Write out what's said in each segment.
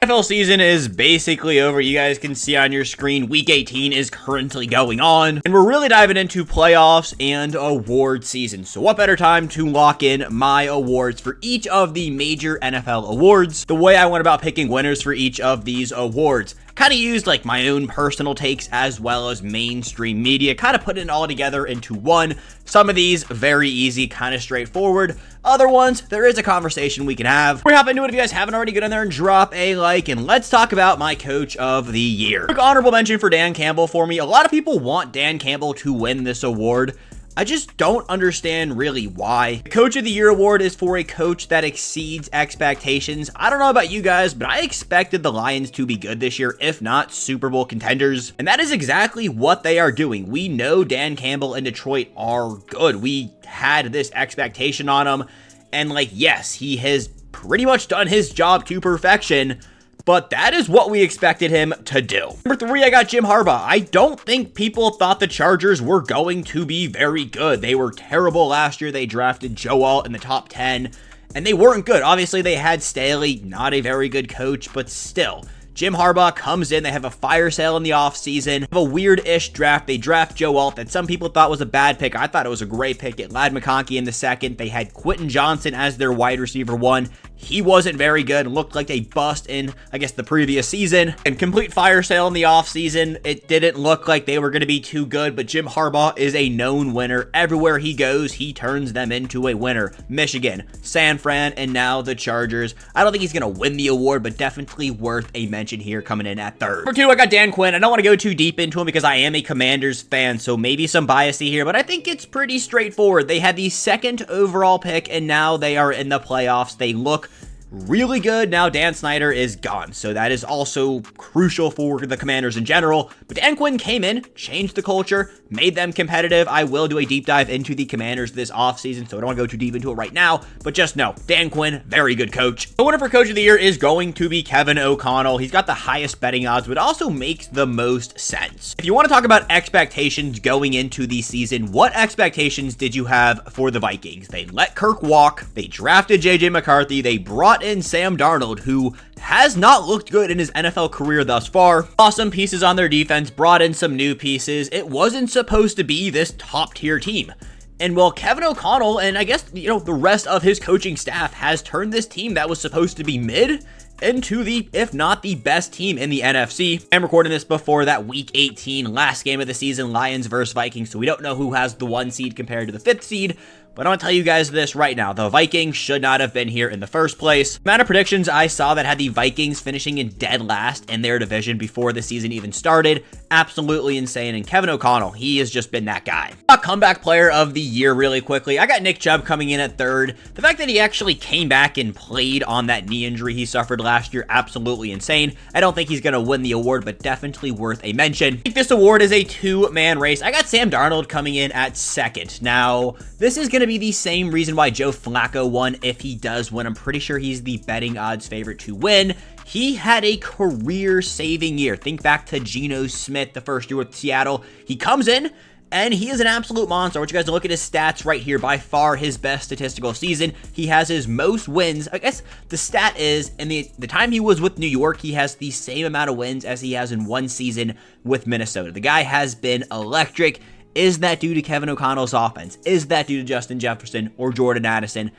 NFL season is basically over. You guys can see on your screen, week 18 is currently going on, and we're really diving into playoffs and award season. So what better time to lock in my awards for each of the major NFL awards, the way I went about picking winners for each of these awards. Kind of used like my own personal takes as well as mainstream media, kind of putting it all together into one. Some of these very easy, kind of straightforward. Other ones, there is a conversation we can have. We're hopping into it. If you guys haven't already, get in there and drop a like, and let's talk about my coach of the year. Quick honorable mention for Dan Campbell for me. A lot of people want Dan Campbell to win this award. I just don't understand really why. The Coach of the Year award is for a coach that exceeds expectations. I don't know about you guys, but I expected the Lions to be good this year, if not Super Bowl contenders. And that is exactly what they are doing. We know Dan Campbell and Detroit are good. We had this expectation on him. And yes, he has pretty much done his job to perfection. But that is what we expected him to do. Number 3, I got Jim Harbaugh. I don't think people thought the Chargers were going to be very good. They were terrible last year. They drafted Joe Alt in the top 10, and they weren't good. Obviously, they had Staley, not a very good coach, but still. Jim Harbaugh comes in, they have a fire sale in the offseason, have a weird-ish draft. They draft Joe Alt that some people thought was a bad pick. I thought it was a great pick. Get Ladd McConkey in the second. They had Quentin Johnson as their wide receiver 1. He wasn't very good, looked like a bust in, I guess, the previous season. And complete fire sale in the offseason. It didn't look like they were going to be too good, but Jim Harbaugh is a known winner. Everywhere he goes, he turns them into a winner. Michigan, San Fran, and now the Chargers. I don't think he's going to win the award, but definitely worth a mention here coming in at 3rd. Number 2, I got Dan Quinn. I don't want to go too deep into him because I am a Commanders fan, so maybe some bias here, but I think it's pretty straightforward. They had the 2nd overall pick, and now they are in the playoffs. They look really good. Now Dan Snyder is gone, so that is also crucial for the Commanders in general. But Dan Quinn came in, changed the culture, made them competitive. I will do a deep dive into the Commanders this offseason, so I don't want to go too deep into it right now, but just know, Dan Quinn, very good coach. The winner for Coach of the Year is going to be Kevin O'Connell. He's got the highest betting odds, but also makes the most sense. If you want to talk about expectations going into the season, what expectations did you have for the Vikings? They let Kirk walk, they drafted JJ McCarthy, they brought in Sam Darnold, who has not looked good in his NFL career thus far. Awesome pieces on their defense, brought in some new pieces. It wasn't supposed to be this top tier team. And well, Kevin O'Connell and I guess, the rest of his coaching staff has turned this team that was supposed to be mid into the, if not the best team in the NFC. I'm recording this before that week 18 last game of the season, Lions versus Vikings, so we don't know who has the 1 seed compared to the 5th seed. But I'm going to tell you guys this right now. The Vikings should not have been here in the first place. The amount of predictions I saw that had the Vikings finishing in dead last in their division before the season even started, absolutely insane. And Kevin O'Connell, he has just been that guy. A comeback player of the year really quickly. I got Nick Chubb coming in at 3rd. The fact that he actually came back and played on that knee injury he suffered last year, absolutely insane. I don't think he's going to win the award, but definitely worth a mention. I think this award is a 2-man race. I got Sam Darnold coming in at 2nd. Now, this is going to be the same reason why Joe Flacco won if he does win. I'm pretty sure he's the betting odds favorite to win. He had a career-saving year. Think back to Geno Smith the first year with Seattle. He comes in, and he is an absolute monster. I want you guys to look at his stats right here. By far his best statistical season. He has his most wins. I guess the stat is, in the time he was with New York, he has the same amount of wins as he has in 1 season with Minnesota. The guy has been electric. Is that due to Kevin O'Connell's offense? Is that due to Justin Jefferson or Jordan Addison?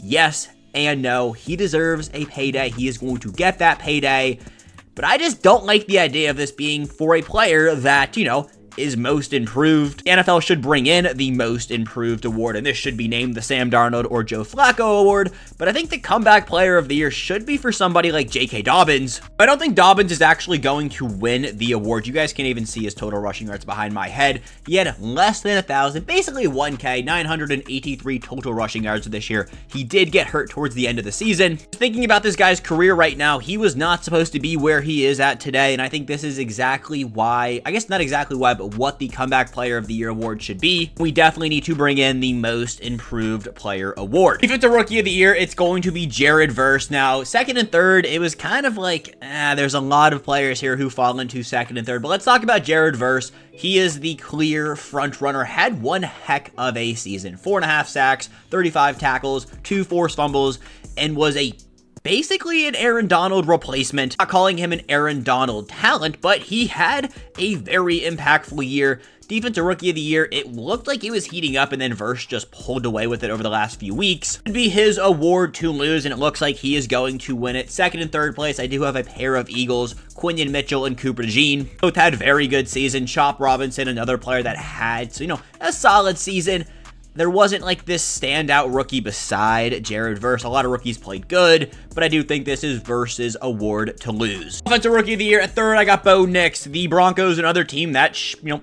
Yes and no. He deserves a payday. He is going to get that payday. But I just don't like the idea of this being for a player that, is most improved. The NFL should bring in the most improved award, and this should be named the Sam Darnold or Joe Flacco award, but I think the comeback player of the year should be for somebody like J.K. Dobbins. I don't think Dobbins is actually going to win the award. You guys can even see his total rushing yards behind my head. He had less than 1,000, basically 1K, 983 total rushing yards this year. He did get hurt towards the end of the season. Thinking about this guy's career right now, he was not supposed to be where he is at today, and I think this is exactly why, I guess not exactly why, but what the comeback player of the year award should be. We definitely need to bring in the most improved player award. If it's a rookie of the year, it's going to be Jared Verse. Now, 2nd and 3rd, it was kind of like, there's a lot of players here who fall into 2nd and 3rd, but let's talk about Jared Verse. He is the clear front runner, had one heck of a season. 4.5 sacks, 35 tackles, 2 forced fumbles, and was a basically an Aaron Donald replacement. Not calling him an Aaron Donald talent, but he had a very impactful year. Defensive Rookie of the Year, it looked like it was heating up, and then Verse just pulled away with it over the last few weeks. It'd be his award to lose, and it looks like he is going to win it. Second and third place, I do have a pair of Eagles, Quinion Mitchell and Cooper DeJean. Both had very good season. Chop Robinson, another player that had, a solid season. There wasn't like this standout rookie beside Jared Verse. A lot of rookies played good, but I do think this is Verse's award to lose. Offensive Rookie of the Year at third, I got Bo Nix. The Broncos, another team that,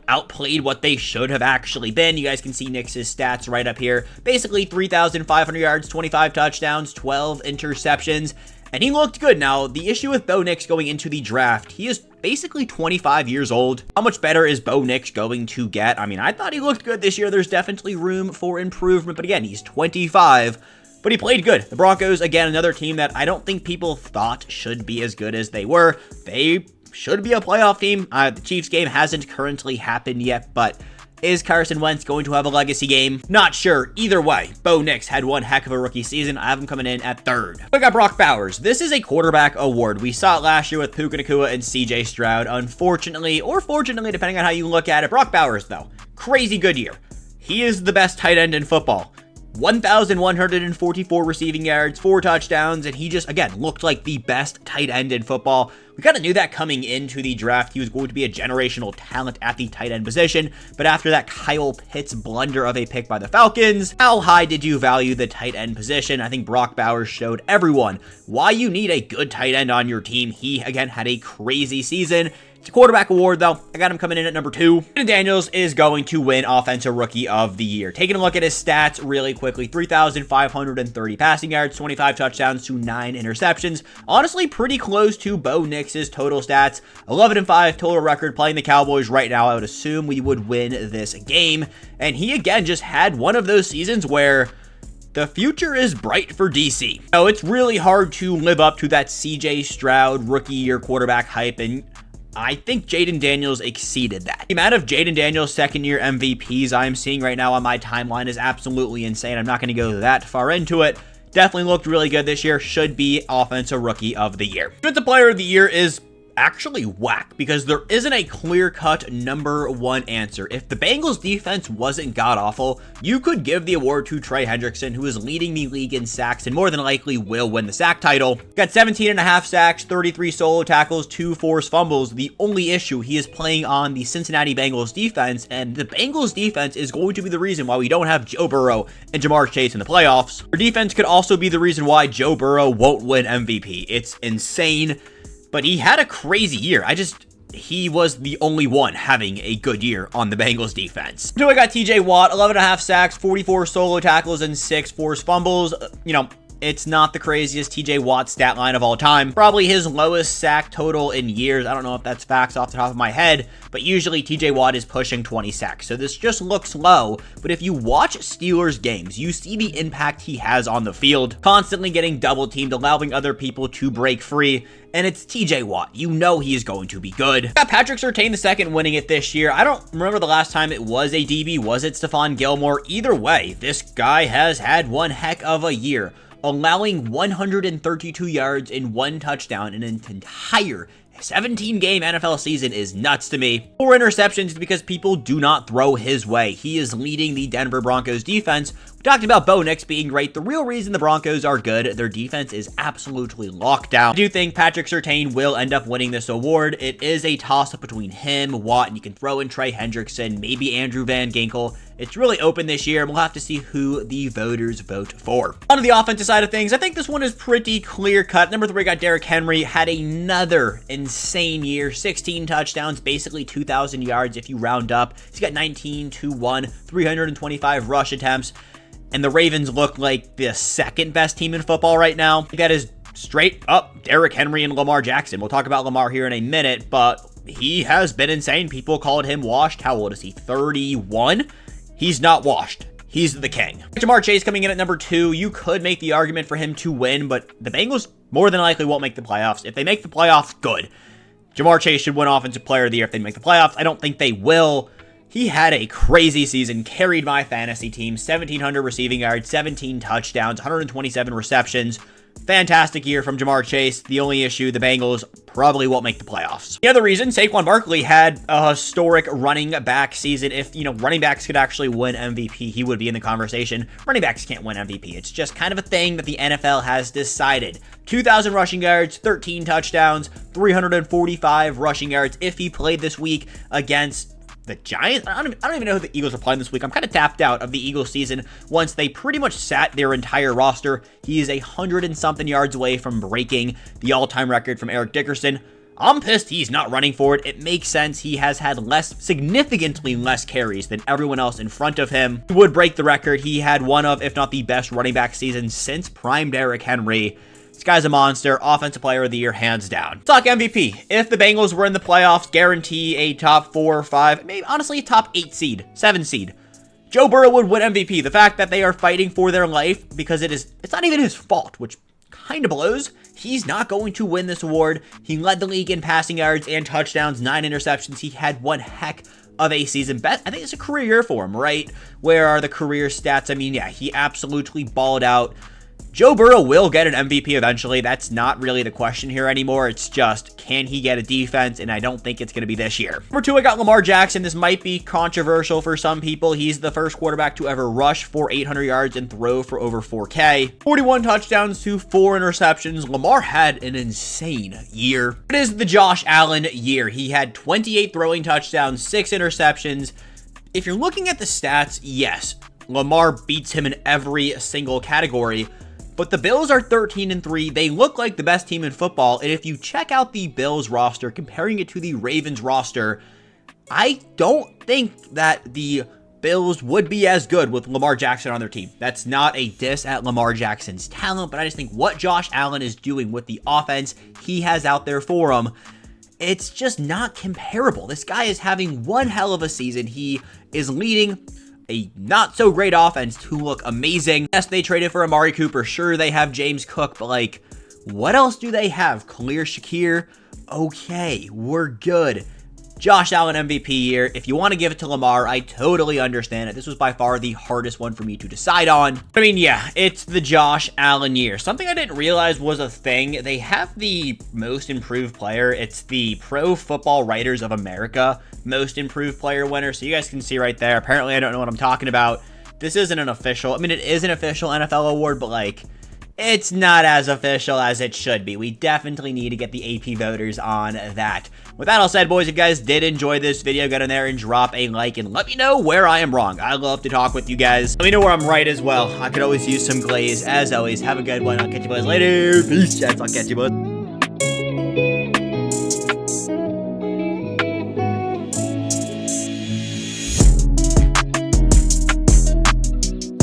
outplayed what they should have actually been. You guys can see Nix's stats right up here. Basically 3,500 yards, 25 touchdowns, 12 interceptions. And he looked good. Now, the issue with Bo Nix going into the draft, he is basically 25 years old. How much better is Bo Nix going to get? I mean, I thought he looked good this year. There's definitely room for improvement. But again, he's 25, but he played good. The Broncos, again, another team that I don't think people thought should be as good as they were. They should be a playoff team. The Chiefs game hasn't currently happened yet, but is Carson Wentz going to have a legacy game? Not sure. Either way, Bo Nix had one heck of a rookie season. I have him coming in at third. I got Brock Bowers. This is a quarterback award. We saw it last year with Puka Nacua and CJ Stroud. Unfortunately, or fortunately, depending on how you look at it, Brock Bowers, though, crazy good year. He is the best tight end in football. 1,144 receiving yards, 4 touchdowns, and he just, again, looked like the best tight end in football. We kind of knew that coming into the draft. He was going to be a generational talent at the tight end position, but after that Kyle Pitts blunder of a pick by the Falcons, how high did you value the tight end position? I think Brock Bowers showed everyone why you need a good tight end on your team. He, again, had a crazy season. It's a quarterback award, though. I got him coming in at number 2. Jaden Daniels is going to win Offensive Rookie of the Year. Taking a look at his stats really quickly. 3,530 passing yards, 25 touchdowns to 9 interceptions. Honestly, pretty close to Bo Nix's total stats. 11-5 total record playing the Cowboys right now. I would assume we would win this game. And he, again, just had one of those seasons where the future is bright for DC. So it's really hard to live up to that CJ Stroud rookie year quarterback hype, and I think Jaden Daniels exceeded that. The amount of Jaden Daniels second-year MVPs I'm seeing right now on my timeline is absolutely insane. I'm not going to go that far into it. Definitely looked really good this year. Should be Offensive Rookie of the Year. Defensive Player of the Year is actually whack because there isn't a clear-cut number one answer. If the Bengals defense wasn't god-awful, you could give the award to Trey Hendrickson, who is leading the league in sacks and more than likely will win the sack title. Got 17.5 sacks, 33 solo tackles, 2 forced fumbles. The only issue, he is playing on the Cincinnati Bengals defense, and the Bengals defense is going to be the reason why we don't have Joe Burrow and Jamar Chase in the playoffs. Our defense could also be the reason why Joe Burrow won't win MVP. It's insane. But he had a crazy year. He was the only one having a good year on the Bengals defense. So I got TJ Watt, 11.5 sacks, 44 solo tackles, and 6 forced fumbles. It's not the craziest TJ Watt stat line of all time. Probably his lowest sack total in years. I don't know if that's facts off the top of my head, but usually TJ Watt is pushing 20 sacks. So this just looks low. But if you watch Steelers games, you see the impact he has on the field. Constantly getting double teamed, allowing other people to break free. And it's TJ Watt. You know he is going to be good. Got Patrick Surtain II winning it this year. I don't remember the last time it was a DB. Was it Stephon Gilmore? Either way, this guy has had one heck of a year, allowing 132 yards and 1 touchdown in an entire 17-game NFL season is nuts to me. 4 interceptions because people do not throw his way. He is leading the Denver Broncos defense. We talked about Bo Nix being great. The real reason the Broncos are good, their defense is absolutely locked down. I do think Patrick Surtain will end up winning this award. It is a toss-up between him, Watt, and you can throw in Trey Hendrickson, maybe Andrew Van Ginkel. It's really open this year, and we'll have to see who the voters vote for. On to the offensive side of things, I think this one is pretty clear-cut. Number 3 got Derrick Henry, had another insane year, 16 touchdowns, basically 2,000 yards if you round up. He's got 19-1, 325 rush attempts, and the Ravens look like the second best team in football right now. That is straight up Derrick Henry and Lamar Jackson. We'll talk about Lamar here in a minute, but he has been insane. People called him washed. How old is he? 31? He's not washed. He's the king. Jamar Chase coming in at number 2. You could make the argument for him to win, but the Bengals more than likely won't make the playoffs. If they make the playoffs, good. Jamar Chase should win Offensive Player of the Year if they make the playoffs. I don't think they will. He had a crazy season, carried my fantasy team, 1,700 receiving yards, 17 touchdowns, 127 receptions. Fantastic year from Jamar Chase. The only issue, the Bengals probably won't make the playoffs. The other reason, Saquon Barkley had a historic running back season. If, running backs could actually win MVP, he would be in the conversation. Running backs can't win MVP. It's just kind of a thing that the NFL has decided. 2,000 rushing yards, 13 touchdowns, 345 rushing yards if he played this week against the Giants. I don't even know who the Eagles are playing this week. I'm kind of tapped out of the Eagles season once they pretty much sat their entire roster. He is 100 and something yards away from breaking the all-time record from Eric Dickerson. I'm pissed he's not running for it. It makes sense. He has had significantly less carries than everyone else in front of him. He would break the record. He had one of, if not the best running back season since prime Derrick Henry. This guy's a monster. Offensive player of the year, hands down. Talk MVP. If the Bengals were in the playoffs, guarantee a top 4 or 5, maybe honestly a top 8 seed, 7 seed. Joe Burrow would win MVP. The fact that they are fighting for their life because it's not even his fault, which kind of blows. He's not going to win this award. He led the league in passing yards and touchdowns, 9 interceptions. He had one heck of a season. Bet, I think it's a career year for him, right? Where are the career stats? I mean, yeah, he absolutely balled out. Joe Burrow will get an MVP eventually. That's not really the question here anymore. It's just, can he get a defense? And I don't think it's going to be this year. Number 2, I got Lamar Jackson. This might be controversial for some people. He's the first quarterback to ever rush for 800 yards and throw for over 4K. 41 touchdowns to 4 interceptions. Lamar had an insane year. It is the Josh Allen year. He had 28 throwing touchdowns, 6 interceptions. If you're looking at the stats, yes, Lamar beats him in every single category. But the Bills are 13-3. They look like the best team in football. And if you check out the Bills roster, comparing it to the Ravens roster, I don't think that the Bills would be as good with Lamar Jackson on their team. That's not a diss at Lamar Jackson's talent, but I just think what Josh Allen is doing with the offense he has out there for him, it's just not comparable. This guy is having one hell of a season. He is leading a not so great offense to look amazing. Yes, they traded for Amari Cooper. Sure, they have James Cook, but like, what else do they have? Khalil Shakir? Okay, we're good. Josh Allen MVP year. If you want to give it to Lamar, I totally understand it. This was by far the hardest one for me to decide on. I mean, yeah, it's the Josh Allen year. Something I didn't realize was a thing. They have the most improved player. It's the Pro Football Writers of America most improved player winner. So you guys can see right there. Apparently, I don't know what I'm talking about. This isn't an official. I mean, it is an official NFL award, but like, it's not as official as it should be. We definitely need to get the AP voters on that. With that all said, boys, if you guys did enjoy this video, go in there and drop a like and let me know where I am wrong. I love to talk with you guys. Let me know where I'm right as well. I could always use some glaze. As always, have a good one. I'll catch you boys later. Peace, chats. I'll catch you boys.